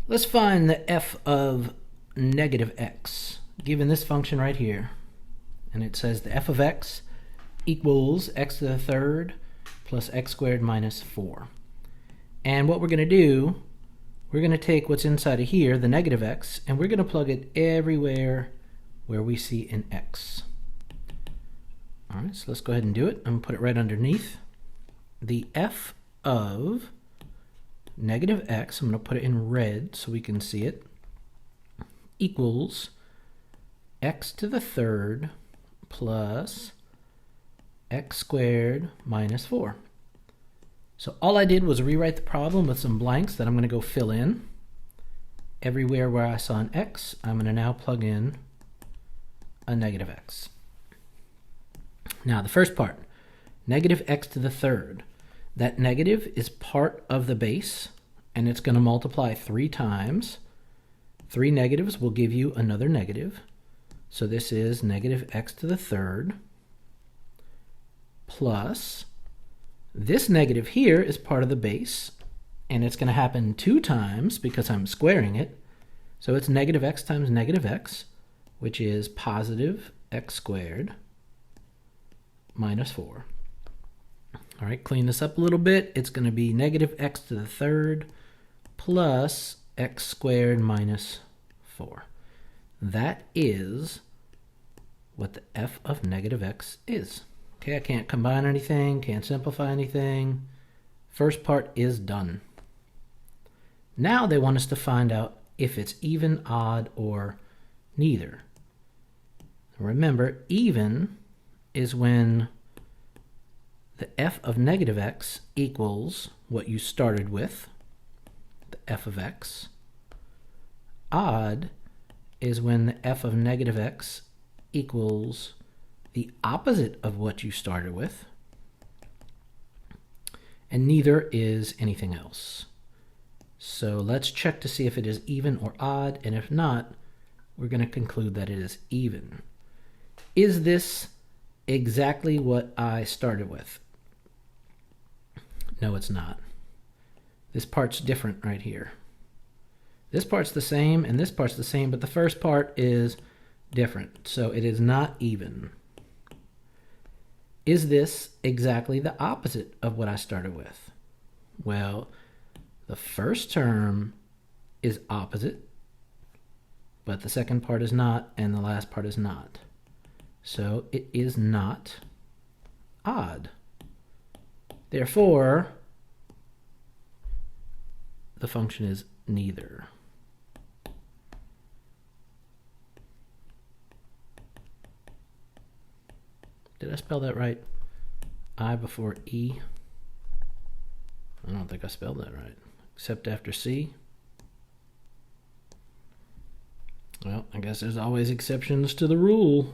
Let's find the f of negative x, given this function right here. And it says the f of x equals x to the third plus x squared minus 4. And what we're going to do, we're going to take what's inside of here, the negative x, and we're going to plug it everywhere where we see an x. All right, so let's go ahead and do it. I'm going to put it right underneath. The f of negative x, I'm going to put it in red so we can see it, equals x to the third plus x squared minus 4. So all I did was rewrite the problem with some blanks that I'm going to go fill in. Everywhere where I saw an x, I'm going to now plug in a negative x. Now the first part, negative x to the third. That negative is part of the base, and it's going to multiply 3 times. 3 negatives will give you another negative. So this is negative x to the third plus this negative here is part of the base, and it's going to happen 2 times because I'm squaring it. So it's negative x times negative x, which is positive x squared minus 4. All right, clean this up a little bit. It's going to be negative x to the third plus x squared minus 4. That is what the f of negative x is. Okay, I can't combine anything, can't simplify anything. First part is done. Now they want us to find out if it's even, odd, or neither. Remember, even is when the f of negative x equals what you started with, the f of x. Odd is when the f of negative x equals the opposite of what you started with, and neither is anything else. So let's check to see if it is even or odd, and if not, we're going to conclude that it is even. Is this exactly what I started with? No, it's not. This part's different right here. This part's the same, and this part's the same, but the first part is different, so it is not even. Is this exactly the opposite of what I started with? Well, the first term is opposite, but the second part is not, and the last part is not. So it is not odd. Therefore, the function is neither. Did I spell that right? I before E? I don't think I spelled that right. Except after C? Well, I guess there's always exceptions to the rule.